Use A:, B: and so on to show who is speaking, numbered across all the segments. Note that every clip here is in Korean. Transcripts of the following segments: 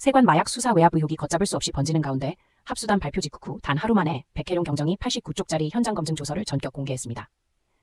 A: 세관 마약 수사 외압 의혹이 걷잡을 수 없이 번지는 가운데 합수단 발표 직후 후 단 하루 만에 백혜룡 경정이 89쪽짜리 현장 검증 조서를 전격 공개했습니다.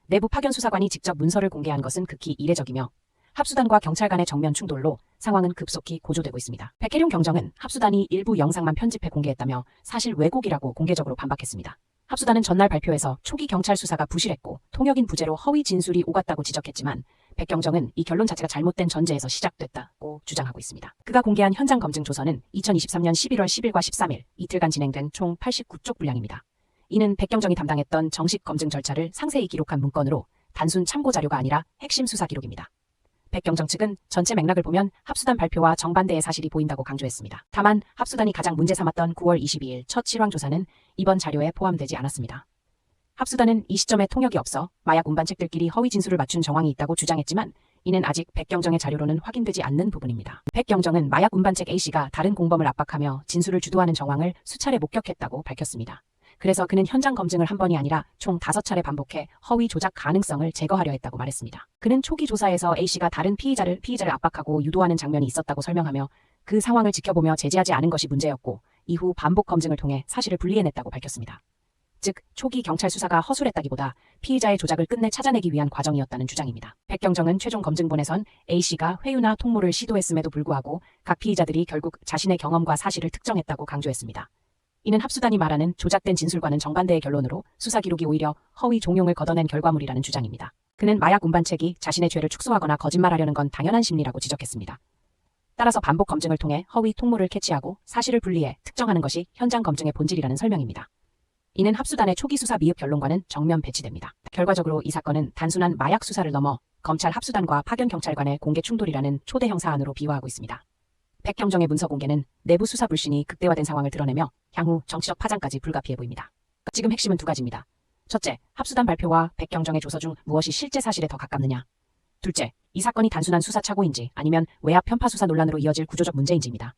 A: 내부 파견 수사관이 직접 문서를 공개한 것은 극히 이례적이며 합수단과 경찰 간의 정면 충돌로 상황은 급속히 고조되고 있습니다. 백혜룡 경정은 합수단이 일부 영상만 편집해 공개했다며 사실 왜곡이라고 공개적으로 반박했습니다. 합수단은 전날 발표에서 초기 경찰 수사가 부실했고 통역인 부재로 허위 진술이 오갔다고 지적했지만 백경정은 이 결론 자체가 잘못된 전제에서 시작됐다고 주장하고 있습니다. 그가 공개한 현장 검증 조서는 2023년 11월 10일과 13일 이틀간 진행된 총 89쪽 분량입니다. 이는 백경정이 담당했던 정식 검증 절차를 상세히 기록한 문건으로 단순 참고 자료가 아니라 핵심 수사 기록입니다. 백경정 측은 전체 맥락을 보면 합수단 발표와 정반대의 사실이 보인다고 강조했습니다. 다만 합수단이 가장 문제 삼았던 9월 22일 첫 실황 조사는 이번 자료에 포함되지 않았습니다. 합수단은 이 시점에 통역이 없어 마약 운반책들끼리 허위 진술을 맞춘 정황이 있다고 주장했지만 이는 아직 백경정의 자료로는 확인되지 않는 부분입니다. 백경정은 마약 운반책 A씨가 다른 공범을 압박하며 진술을 주도하는 정황을 수차례 목격했다고 밝혔습니다. 그래서 그는 현장 검증을 한 번이 아니라 총 5차례 반복해 허위 조작 가능성을 제거하려 했다고 말했습니다. 그는 초기 조사에서 A씨가 다른 피의자를 압박하고 유도하는 장면이 있었다고 설명하며 그 상황을 지켜보며 제지하지 않은 것이 문제였고 이후 반복 검증을 통해 사실을 분리해냈다고 밝혔습니다. 즉 초기 경찰 수사가 허술했다기보다 피의자의 조작을 끝내 찾아내기 위한 과정이었다는 주장입니다. 백경정은 최종 검증본에선 A씨가 회유나 통모를 시도했음에도 불구하고 각 피의자들이 결국 자신의 경험과 사실을 특정했다고 강조했습니다. 이는 합수단이 말하는 조작된 진술과는 정반대의 결론으로 수사 기록이 오히려 허위 종용을 걷어낸 결과물이라는 주장입니다. 그는 마약 운반책이 자신의 죄를 축소하거나 거짓말하려는 건 당연한 심리라고 지적했습니다. 따라서 반복 검증을 통해 허위 통모를 캐치하고 사실을 분리해 특정하는 것이 현장 검증의 본질이라는 설명입니다. 이는 합수단의 초기 수사 미흡 결론과는 정면 배치됩니다. 결과적으로 이 사건은 단순한 마약 수사를 넘어 검찰 합수단과 파견 경찰 간의 공개 충돌이라는 초대형 사안으로 비화하고 있습니다. 백경정의 문서 공개는 내부 수사 불신이 극대화된 상황을 드러내며 향후 정치적 파장까지 불가피해 보입니다. 지금 핵심은 두 가지입니다. 첫째, 합수단 발표와 백경정의 조서 중 무엇이 실제 사실에 더 가깝느냐. 둘째, 이 사건이 단순한 수사 착오인지 아니면 외압 편파 수사 논란으로 이어질 구조적 문제인지입니다.